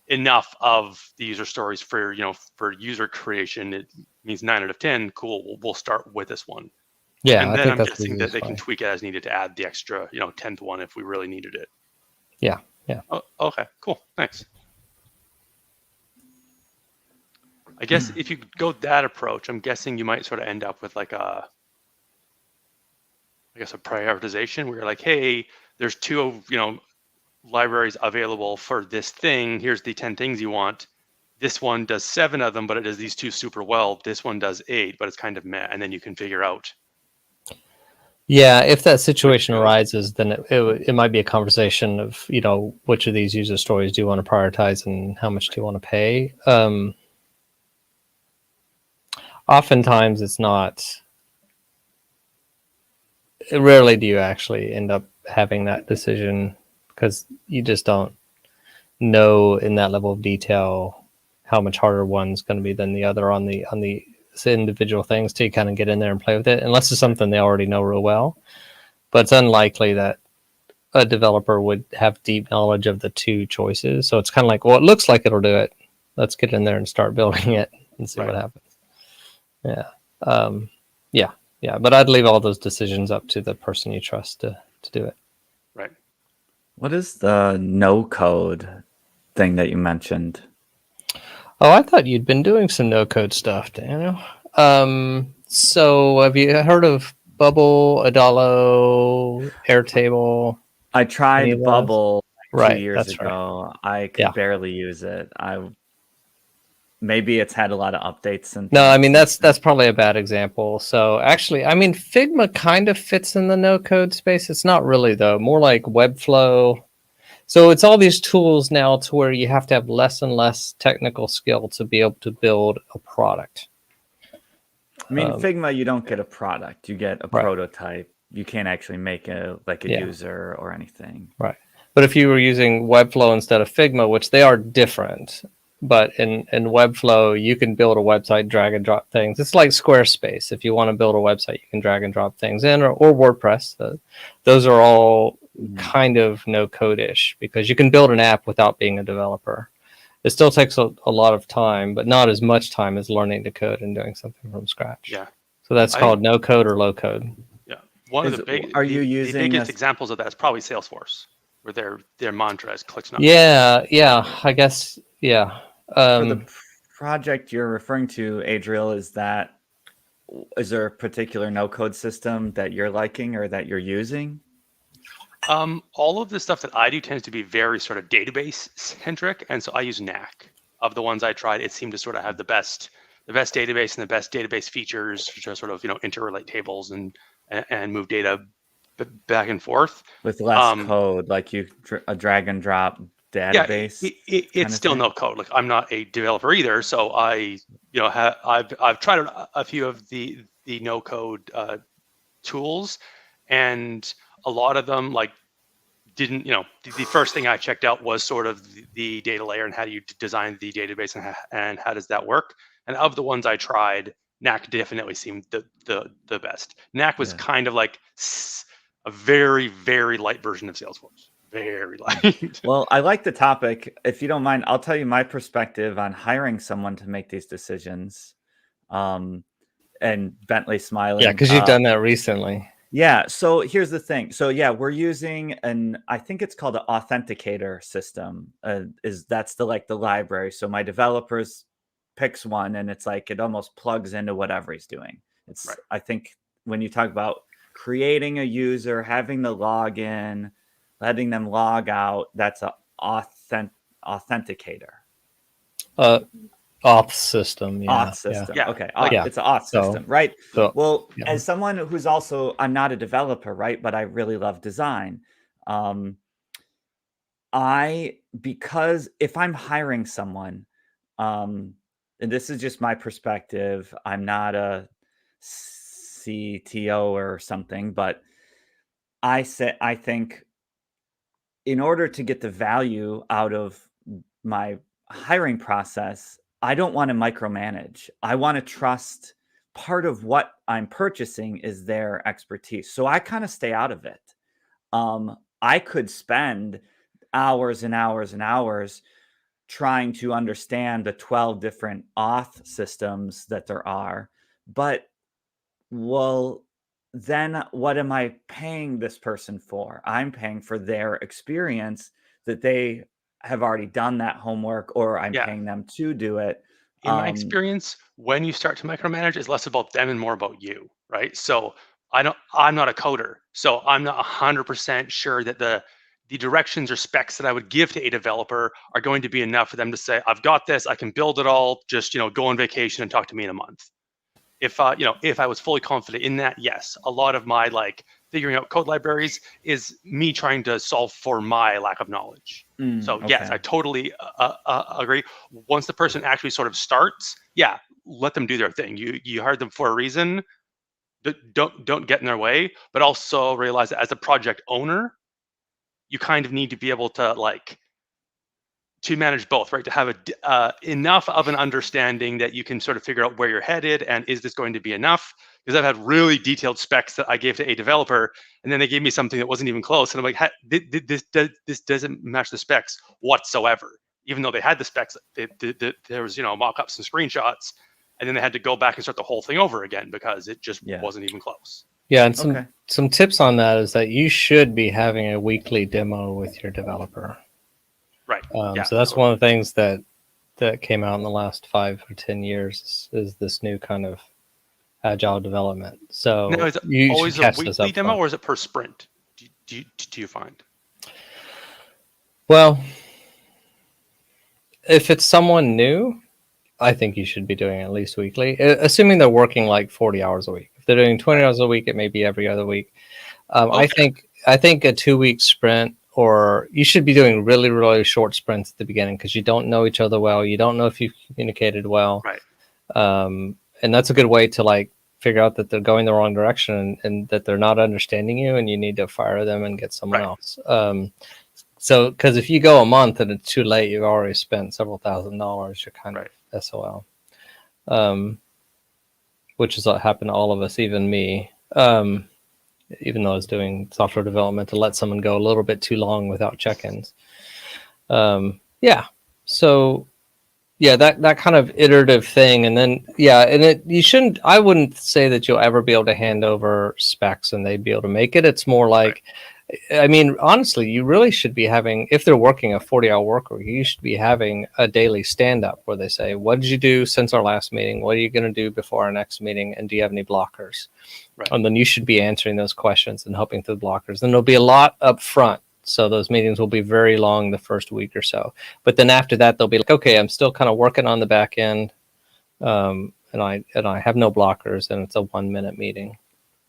Speaker 1: enough of the user stories for, you know, for user creation. It means 9 out of 10. Cool. We'll start with this one.
Speaker 2: Yeah.
Speaker 1: And then I'm guessing that they can tweak it as needed to add the extra, you know, 10th one if we really needed it.
Speaker 2: Yeah. Yeah.
Speaker 1: Oh, okay, cool. Thanks. I guess if you go that approach, I'm guessing you might sort of end up with like a prioritization where you're like, hey, there's 2, you know, libraries available for this thing. Here's the 10 things you want. This one does 7 of them, but it does these 2 super well. This one does 8, but it's kind of meh. And then you can figure out.
Speaker 2: Yeah, if that situation arises, then it might be a conversation of, you know, which of these user stories do you want to prioritize and how much do you want to pay? Oftentimes it's not. Rarely do you actually end up having that decision because you just don't know in that level of detail how much harder one's going to be than the other on the individual things till you kind of get in there and play with it, unless it's something they already know real well. But it's unlikely that a developer would have deep knowledge of the 2 choices. So it's kind of like, well, it looks like it'll do it. Let's get in there and start building it and see what happens. Yeah. Yeah. But I'd leave all those decisions up to the person you trust to do it.
Speaker 1: Right.
Speaker 4: What is the no code thing that you mentioned?
Speaker 2: Oh, I thought you'd been doing some no-code stuff, Daniel. So have you heard of Bubble, Adalo, Airtable?
Speaker 4: I tried Bubble 2 years
Speaker 2: Right.
Speaker 4: ago. I could barely use it. Maybe it's had a lot of updates.
Speaker 2: No, I mean, that's probably a bad example. So actually, I mean, Figma kind of fits in the no-code space. It's not really, though. More like Webflow. So it's all these tools now to where you have to have less and less technical skill to be able to build a product.
Speaker 4: I mean, Figma, you don't get a product. You get a prototype. You can't actually make a user or anything.
Speaker 2: Right. But if you were using Webflow instead of Figma, which they are different, but in Webflow, you can build a website, drag and drop things. It's like Squarespace. If you want to build a website, you can drag and drop things in, or WordPress. Those are all kind of no code-ish because you can build an app without being a developer. It still takes a lot of time, but not as much time as learning to code and doing something from scratch.
Speaker 1: Yeah.
Speaker 2: So that's called no code or low code.
Speaker 1: Yeah. one of the big,
Speaker 4: Are you
Speaker 1: the
Speaker 4: using
Speaker 1: biggest
Speaker 4: a,
Speaker 1: examples of that is probably Salesforce, where their mantra is clicks not.
Speaker 2: Yeah, I guess, yeah.
Speaker 4: for the project you're referring to, Adriel? Is there a particular no code system that you're liking or that you're using?
Speaker 1: All of the stuff that I do tends to be very sort of database centric, and so I use Knack. Of the ones I tried, it seemed to sort of have the best database and the best database features to sort of interrelate tables and move data back and forth.
Speaker 4: With less code, like a drag and drop
Speaker 1: Yeah,
Speaker 4: database.
Speaker 1: it's still no code. Like I'm not a developer either, so I've tried a few of the no code tools, and a lot of them like didn't the first thing I checked out was sort of the data layer and how do you design the database and how does that work. And of the ones I tried, Knack definitely seemed the best. Knack was kind of like a very, very light version of Salesforce. Very light.
Speaker 4: Well, I like the topic. If you don't mind, I'll tell you my perspective on hiring someone to make these decisions. And Bentley smiling.
Speaker 2: Yeah, because you've done that recently.
Speaker 4: Yeah. So here's the thing. So yeah, we're using I think it's called an authenticator system. That's the library. So my developers picks one, and it's like it almost plugs into whatever he's doing. It's
Speaker 1: Right.
Speaker 4: I think when you talk about creating a user, having the login, letting them log out, that's an authenticator.
Speaker 2: Auth system. Yeah.
Speaker 4: Auth system.
Speaker 1: Yeah.
Speaker 4: Okay.
Speaker 2: Yeah.
Speaker 4: It's an auth system, right?
Speaker 2: So,
Speaker 4: Well,
Speaker 2: yeah.
Speaker 4: as someone who's also, I'm not a developer, right? But I really love design. Because if I'm hiring someone, and this is just my perspective, I'm not a CTO or something, but I think in order to get the value out of my hiring process, I don't want to micromanage. I want to trust part of what I'm purchasing is their expertise. So I kind of stay out of it. I could spend hours and hours and hours trying to understand the 12 different auth systems that there are. But, well, then what am I paying this person for? I'm paying for their experience that they have already done that homework, or I'm paying them to do it.
Speaker 1: In my experience, when you start to micromanage, it's less about them and more about you, right? So I'm not a coder, so I'm not 100% sure that the directions or specs that I would give to a developer are going to be enough for them to say, I've got this, I can build it all, just go on vacation and talk to me in a month. If I was fully confident in that, yes, a lot of my figuring out code libraries is me trying to solve for my lack of knowledge. So yes, I totally agree. Once the person actually sort of starts, yeah, let them do their thing. You hired them for a reason. Don't get in their way, but also realize that as a project owner, you kind of need to be able to to manage both, right? To have enough of an understanding that you can sort of figure out where you're headed and is this going to be enough? Because I've had really detailed specs that I gave to a developer, and then they gave me something that wasn't even close, and I'm like, this doesn't match the specs whatsoever. Even though they had the specs, there was mock-ups and screenshots, and then they had to go back and start the whole thing over again because it just wasn't even close.
Speaker 2: Yeah, and some tips on that is that you should be having a weekly demo with your developer.
Speaker 1: Right.
Speaker 2: So that's one of the things that came out in the last 5 or 10 years is this new kind of agile development. So
Speaker 1: now, is it always a weekly demo or is it per sprint? Do you find?
Speaker 2: Well, if it's someone new, I think you should be doing it at least weekly, assuming they're working like 40 hours a week. If they're doing 20 hours a week, it may be every other week. I think a 2-week sprint, or you should be doing really, really short sprints at the beginning because you don't know each other well. You don't know if you've communicated well.
Speaker 1: Right.
Speaker 2: And that's a good way to figure out that they're going the wrong direction and that they're not understanding you and you need to fire them and get someone else. So, because if you go a month and it's too late, you've already spent several $1,000s, you're kind of SOL. Which is what happened to all of us, even me. Even though I was doing software development, to let someone go a little bit too long without check-ins. So yeah, that kind of iterative thing, and then I wouldn't say that you'll ever be able to hand over specs and they'd be able to make it. It's more like, I mean, honestly, you really should be having, if they're working a 40-hour work week, you should be having a daily stand-up where they say, what did you do since our last meeting? What are you going to do before our next meeting? And do you have any blockers?
Speaker 1: Right.
Speaker 2: And then you should be answering those questions and helping through the blockers. And there'll be a lot up front. So those meetings will be very long the first week or so. But then after that, they'll be like, okay, I'm still kind of working on the back end. And I have no blockers, and it's a 1-minute meeting.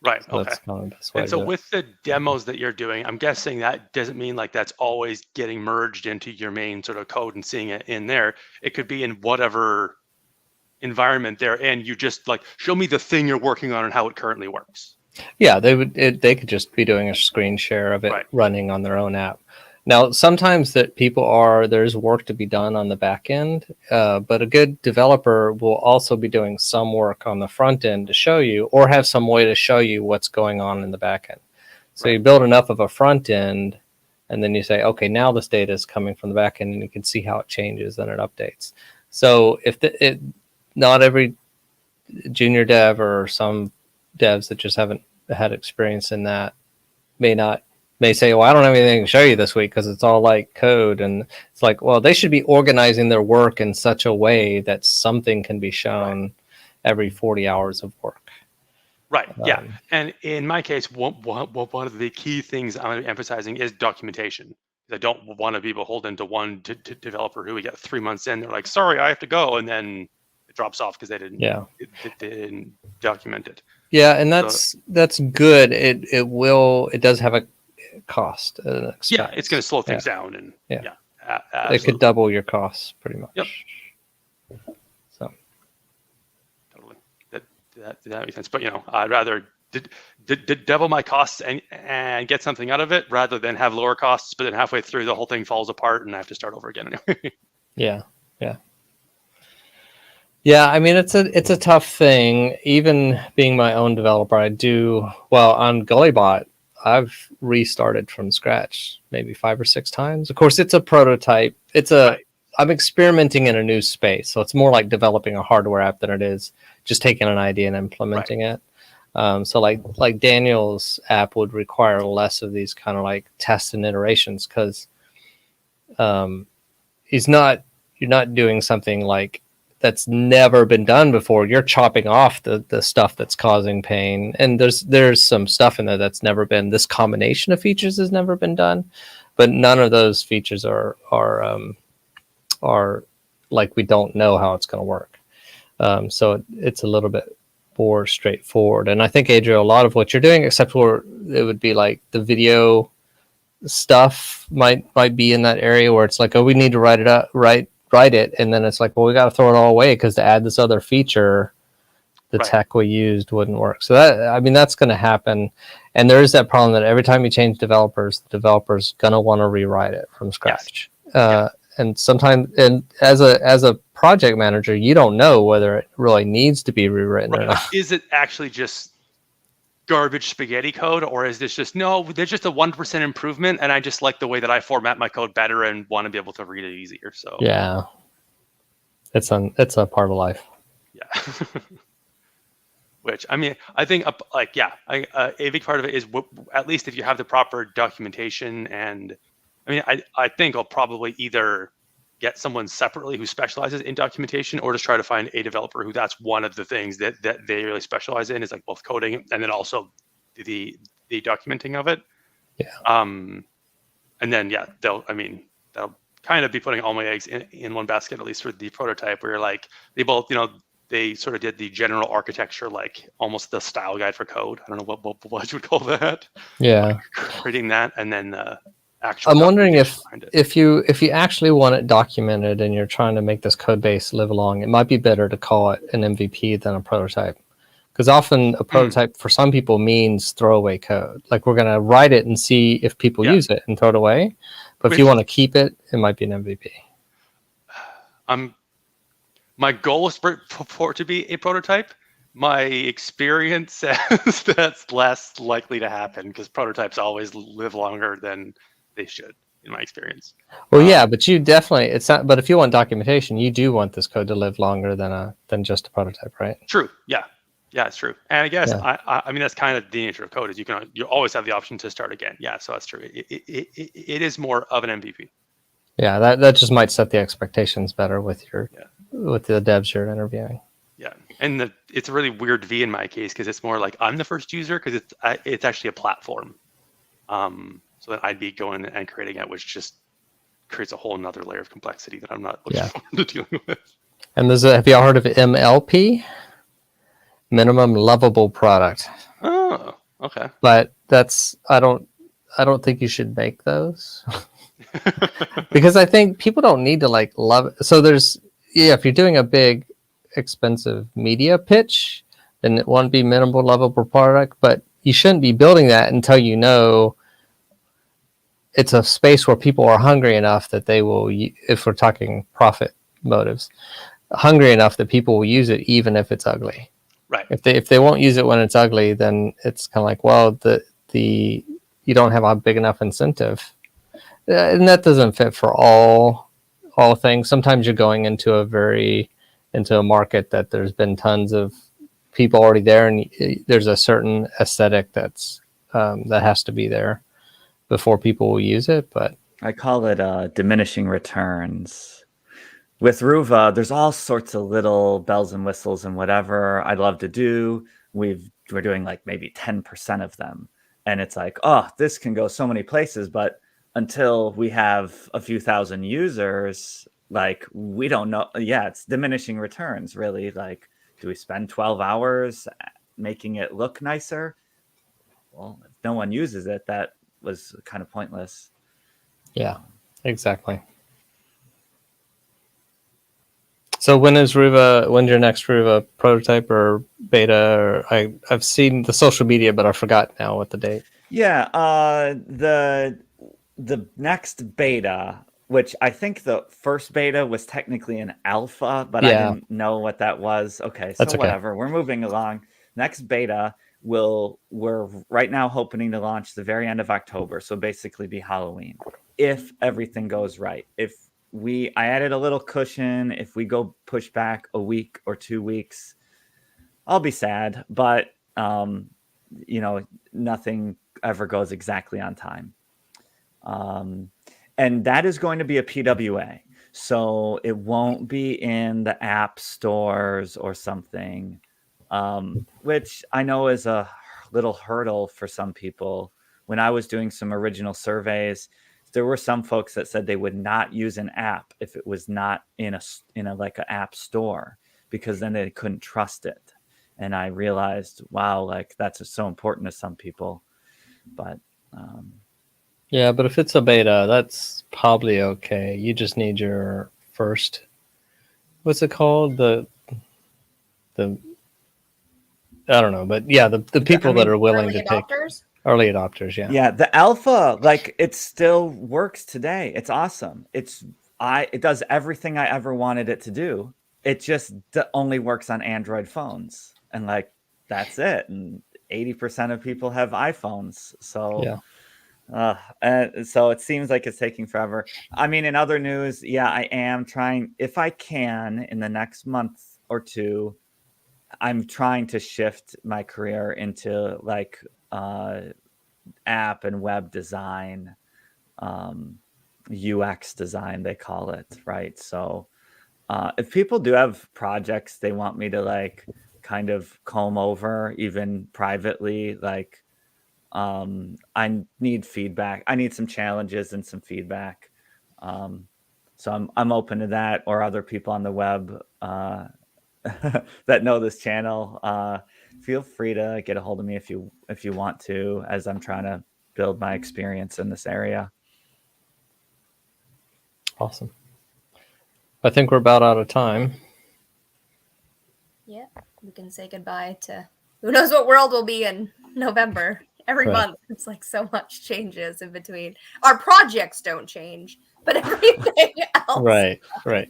Speaker 1: Right.
Speaker 2: So
Speaker 1: Okay.
Speaker 2: that's kind of the best way
Speaker 1: And
Speaker 2: to
Speaker 1: so
Speaker 2: do it.
Speaker 1: with the demos that you're doing, I'm guessing that doesn't mean like that's always getting merged into your main sort of code and seeing it in there. It could be in whatever environment there, and you just like show me the thing you're working on and how it currently works.
Speaker 2: Yeah, they could just be doing a screen share of it
Speaker 1: Right.
Speaker 2: running on their own app. Now, sometimes that there's work to be done on the back end, but a good developer will also be doing some work on the front end to show you, or have some way to show you what's going on in the back end. So
Speaker 1: Right.
Speaker 2: you build enough of a front end, and then you say, okay, now this data is coming from the back end, and you can see how it changes and it updates. So not every junior dev or some devs that just haven't had experience in that may say, well, I don't have anything to show you this week because it's all like code. And it's like, well, they should be organizing their work in such a way that something can be shown every 40 hours of work.
Speaker 1: Right. Yeah. And in my case, one of the key things I'm emphasizing is documentation. I don't want to be beholden to one developer who we get 3 months in. They're like, sorry, I have to go. And then it drops off because they didn't document it.
Speaker 2: Yeah. And that's good. It does have a cost.
Speaker 1: Yeah. It's going to slow things down. And
Speaker 2: it could double your costs pretty much.
Speaker 1: Yep.
Speaker 2: So
Speaker 1: totally. That makes sense. But, I'd rather double my costs and get something out of it rather than have lower costs, but then halfway through the whole thing falls apart and I have to start over again anyway.
Speaker 2: Yeah. I mean, it's a tough thing. Even being my own developer, on Gullybot, I've restarted from scratch maybe 5 or 6 times. Of course, it's a prototype. I'm experimenting in a new space, so it's more like developing a hardware app than it is just taking an idea and implementing it. So like Daniel's app would require less of these kind of like tests and iterations because you're not doing something like that's never been done before. You're chopping off the stuff that's causing pain, and there's some stuff in there that's never been. This combination of features has never been done, but none of those features are like we don't know how it's going to work. So it's a little bit more straightforward. And I think, Adriel, a lot of what you're doing, except for it would be like the video stuff might be in that area where it's like, oh, we need to write it, and then it's like, well, we got to throw it all away because to add this other feature, the tech we used wouldn't work. So that's going to happen. And there is that problem that every time you change developers, the developer's going to want to rewrite it from scratch. Yes. And sometimes, and as a project manager, you don't know whether it really needs to be rewritten or not.
Speaker 1: Is it actually just garbage spaghetti code, or is this just there's just a 1% improvement, and I just like the way that I format my code better and want to be able to read it easier? So
Speaker 2: yeah, it's a part of life.
Speaker 1: Yeah. Which, I mean, I think a big part of it is at least if you have the proper documentation. And I mean, I think I'll probably either get someone separately who specializes in documentation, or just try to find a developer who that's one of the things that they really specialize in, is like both coding and then also the documenting of it.
Speaker 2: Yeah.
Speaker 1: And then they'll kind of be putting all my eggs in one basket, at least for the prototype, where like they both they sort of did the general architecture, like almost the style guide for code. I don't know what you would call that.
Speaker 2: Yeah.
Speaker 1: Creating that, and then actual.
Speaker 2: I'm wondering if you actually want it documented and you're trying to make this code base live along, it might be better to call it an MVP than a prototype. Because often a prototype for some people means throwaway code. Like, we're going to write it and see if people use it and throw it away. But if you want to keep it, it might be an MVP.
Speaker 1: My goal is for it to be a prototype. My experience says that's less likely to happen because prototypes always live longer than they should. in my experience.
Speaker 2: Well, yeah, but you definitely it's not. But if you want documentation, you do want this code to live longer than just a prototype, right?
Speaker 1: True. Yeah. Yeah, it's true. And I guess
Speaker 2: Yeah.
Speaker 1: I mean that's kind of the nature of code is you always have the option to start again. Yeah, so that's true. It is more of an MVP.
Speaker 2: Yeah, that just might set the expectations better with
Speaker 1: Yeah.
Speaker 2: with the devs you're interviewing.
Speaker 1: Yeah, and it's a really weird V in my case because it's more like I'm the first user because it's actually a platform. So then I'd be going and creating it, which just creates a whole another layer of complexity that I'm not looking forward to dealing with.
Speaker 2: And have y'all heard of MLP? Minimum lovable product.
Speaker 1: Oh, okay.
Speaker 2: But I don't think you should make those. Because I think people don't need to like love it. So if you're doing a big expensive media pitch, then it won't be minimal lovable product, but you shouldn't be building that until you know it's a space where people are hungry enough that they will, if we're talking profit motives, hungry enough that people will use it even if it's ugly.
Speaker 1: Right.
Speaker 2: If they won't use it when it's ugly, then it's kind of like, well, you don't have a big enough incentive. And that doesn't fit for all things. Sometimes you're going into a market that there's been tons of people already there, and there's a certain aesthetic that has to be there before people will use it. But
Speaker 4: I call it diminishing returns. With Ruva, there's all sorts of little bells and whistles and whatever I'd love to do. We're doing like maybe 10% of them. And it's like, oh, this can go so many places. But until we have a few thousand users, like we don't know. Yeah, it's diminishing returns, really. Like, do we spend 12 hours making it look nicer? Well, if no one uses it, that was kind of pointless.
Speaker 2: Yeah, exactly. So when's your next Ruva prototype or beta? Or I've seen the social media, but I forgot now what the date.
Speaker 4: Yeah, the next beta, which I think the first beta was technically an alpha, but I didn't know what that was. Okay, so whatever. We're moving along. Next beta we're right now hoping to launch the very end of October, so basically be Halloween, if everything goes right. I added a little cushion. If we go push back a week or 2 weeks, I'll be sad, but nothing ever goes exactly on time. And that is going to be a PWA. So it won't be in the app stores or something, which I know is a little hurdle for some people. When I was doing some original surveys, there were some folks that said they would not use an app if it was not in a like an app store, because then they couldn't trust it. And I realized, wow, like that's so important to some people. But
Speaker 2: yeah, but if it's a beta, that's probably okay. You just need your first, what's it called? The I don't know, but yeah, the people that are willing to take early adopters. Yeah.
Speaker 4: Yeah. The alpha, like it still works today. It's awesome. It does everything I ever wanted it to do. It just only works on Android phones, and like, that's it. And 80% of people have iPhones. So
Speaker 2: yeah.
Speaker 4: And so it seems like it's taking forever. I mean, in other news, yeah, I am trying, if I can, in the next month or two, I'm trying to shift my career into like app and web design, UX design, they call it, right? So if people do have projects they want me to like kind of comb over, even privately, like I need feedback. I need some challenges and some feedback. So I'm open to that, or other people on the web that know this channel. Feel free to get a hold of me if you want to, as I'm trying to build my experience in this area.
Speaker 2: Awesome. I think we're about out of time.
Speaker 3: Yeah, we can say goodbye to who knows what world will be in November. Every month, it's like so much changes in between. Our projects don't change, but everything else.
Speaker 2: Right.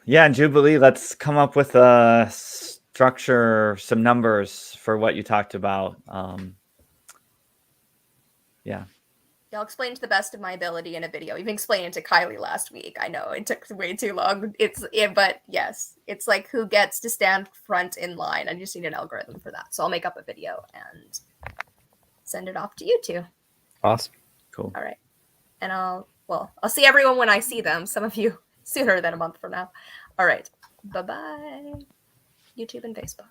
Speaker 4: Yeah, and Jubilee, let's come up with a structure, some numbers for what you talked about. Yeah.
Speaker 3: I'll explain to the best of my ability in a video. Even explained it to Kylie last week. I know it took way too long. But yes, it's like who gets to stand front in line. I just need an algorithm for that. So I'll make up a video and send it off to you two.
Speaker 2: Awesome.
Speaker 4: Cool.
Speaker 3: All right. And I'll see everyone when I see them. Some of you sooner than a month from now. All right. Bye-bye. YouTube and Facebook.